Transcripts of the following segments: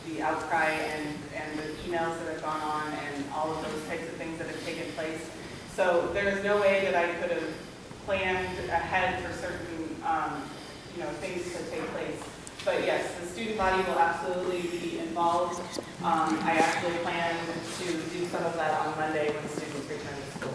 the outcry and the emails that have gone on and all of those types of things that have taken place. So there is no way that I could have planned ahead for certain things to take place. But yes, the student body will absolutely be involved. I actually plan to do some of that on Monday when students return to school.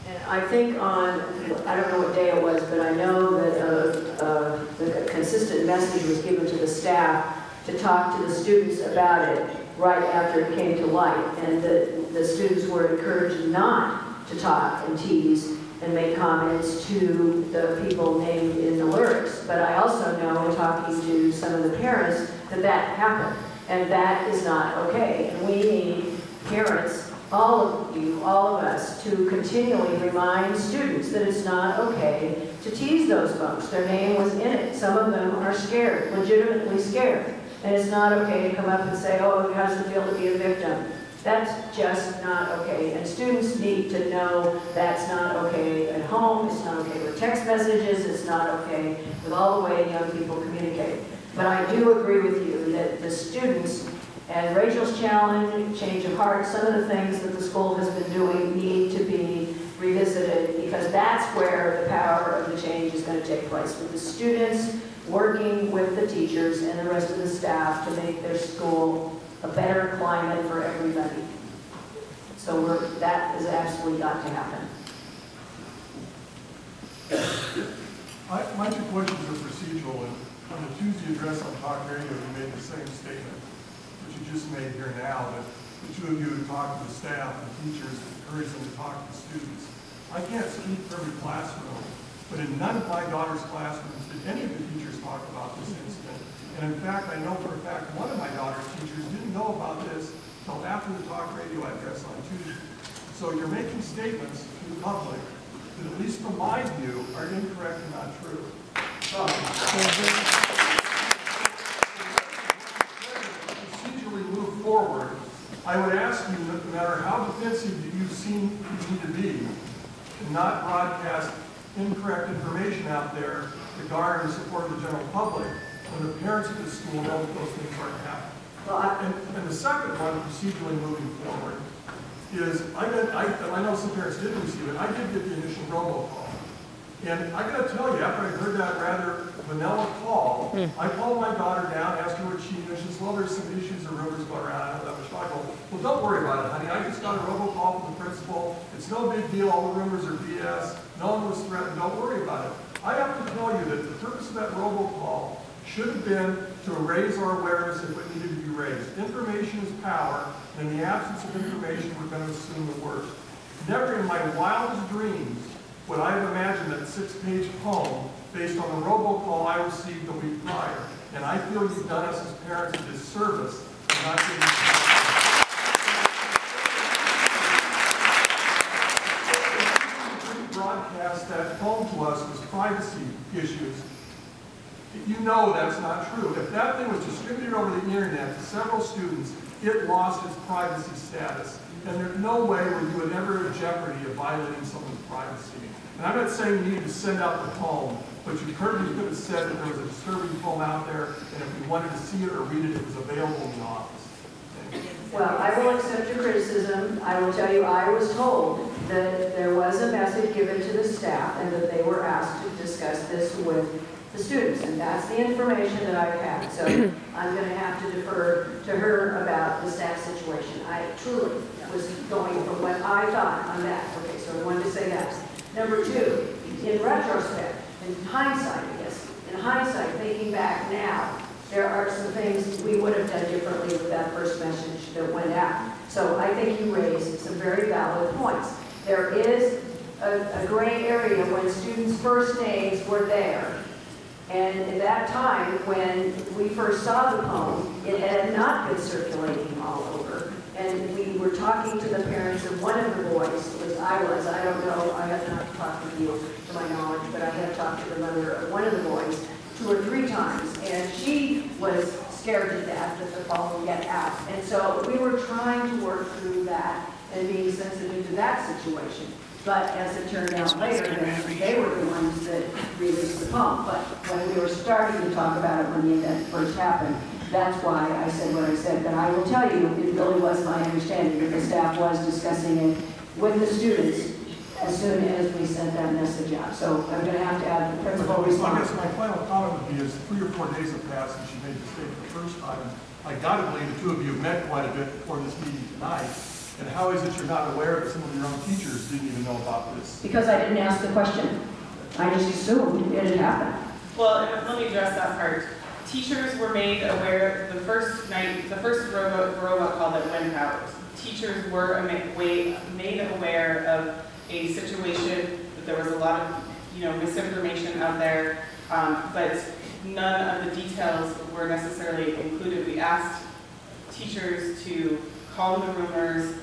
And I think on, I don't know what day it was, but I know that the consistent message was given to the staff to talk to the students about it right after it came to light. And the students were encouraged not to talk and tease and make comments to the people named in the lyrics. But I also know in talking to some of the parents that happened. And that is not okay. And we need parents, all of you, all of us, to continually remind students that it's not okay to tease those folks. Their name was in it. Some of them are scared, legitimately scared. And it's not okay to come up and say, oh, how does it feel to be a victim? That's just not okay. And students need to know that's not okay at home, it's not okay with text messages, it's not okay with all the way young people communicate. But I do agree with you that the students and Rachel's challenge, change of heart, some of the things that the school has been doing need to be revisited, because that's where the power of the change is going to take place, with the students working with the teachers and the rest of the staff to make their school a better climate for everybody. So that has absolutely got to happen. My two questions are procedural, and on the Tuesday address on Talk Radio, you made the same statement, which you just made here now, that the two of you would talk to the staff and teachers and encourage them to talk to the students. I can't speak for every classroom, but in none of my daughter's classrooms did any of the teachers talk about this incident. And in fact, I know for a fact one of my daughter's teachers didn't know about this until after the Talk Radio address on Tuesday. So you're making statements to the public that, at least from my view, are incorrect and not true. Procedurally move forward, I would ask you, no matter how defensive you seem you need to be, to not broadcast incorrect information out there regarding the support of the general public, when the parents of the school know that those things aren't happening. And the second one, procedurally moving forward, is I know some parents didn't receive it. I did get the initial robocall. And I got to tell you, after I heard that rather vanilla call, I called my daughter down, asked her what she knew. She says, well, there's some issues or rumors going around. I know that was I go, well, don't worry about it, honey. I just got a robocall from the principal. It's no big deal. All the rumors are BS. No one was threatened. Don't worry about it. I have to tell you that the purpose of that robocall should have been to raise our awareness if it needed to be raised. Information is power, and in the absence of information, we're going to assume the worst. Never in my wildest dreams would I have imagined that 6-page poem based on the robocall I received a week prior. And I feel you've done us as parents a disservice in not giving broadcast that poem to us was privacy issues. You know that's not true. If that thing was distributed over the internet to several students, it lost its privacy status. And there's no way where you would ever in jeopardy of violating someone's privacy. And I'm not saying you need to send out the poem, but you could have said that there was a disturbing poem out there, and if we wanted to see it or read it, it was available in the office. Well, I will accept your criticism. I will tell you I was told that there was a message given to the staff and that they were asked to discuss this with the students, and that's the information that I've had. So I'm going to have to defer to her about the staff situation. I truly was going from what I thought on that. Okay, so I wanted to say that. Number two, in retrospect, in hindsight, I guess, in hindsight, thinking back now, there are some things we would have done differently with that first message that went out. So I think you raised some very valid points. There is a gray area when students' first names were there. And at that time, when we first saw the poem, it had not been circulating all over. And we were talking to the parents of one of the boys, I don't know, I have not talked with you to my knowledge, but I have talked to the mother of one of the boys 2 or 3 times, and she was scared to death that the poem would get out. And so we were trying to work through that and being sensitive to that situation. But as it turned out later, they were the ones that released the poem. But when we were starting to talk about it when the event first happened, That's why I said what I said. But I will tell you, it really was my understanding that the staff was discussing it with the students as soon as we sent that message out. So I'm going to have to add the principal So I response. guess my final comment would be is 3 or 4 days have passed since you made the statement the first time. I gotta believe the two of you have met quite a bit before this meeting tonight. And how is it you're not aware that some of your own teachers didn't even know about this? Because I didn't ask the question. I just assumed it had happened. Well, and let me address that part. Teachers were made aware the first night, the first robot call that went out. Teachers were made aware of a situation that there was a lot of, misinformation out there, but none of the details were necessarily included. We asked teachers to call the rumors,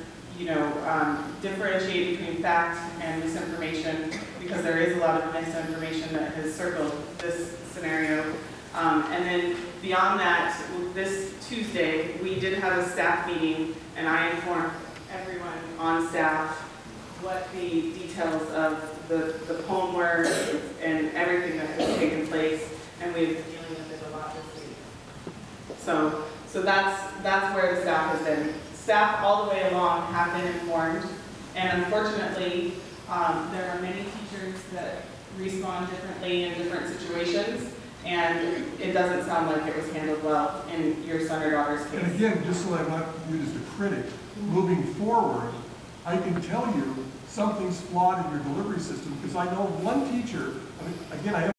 differentiate between fact and misinformation, because there is a lot of misinformation that has circled this scenario. And then beyond that, this Tuesday, we did have a staff meeting, and I informed everyone on staff what the details of the poem were and everything that has taken place, and we've been dealing with it a lot this week. So that's where the staff has been. Staff all the way along have been informed, and unfortunately, there are many teachers that respond differently in different situations, and it doesn't sound like it was handled well in your son or daughter's case. And again, just so I'm not viewed as a critic, moving forward, I can tell you something's flawed in your delivery system, because I know one teacher, again, I have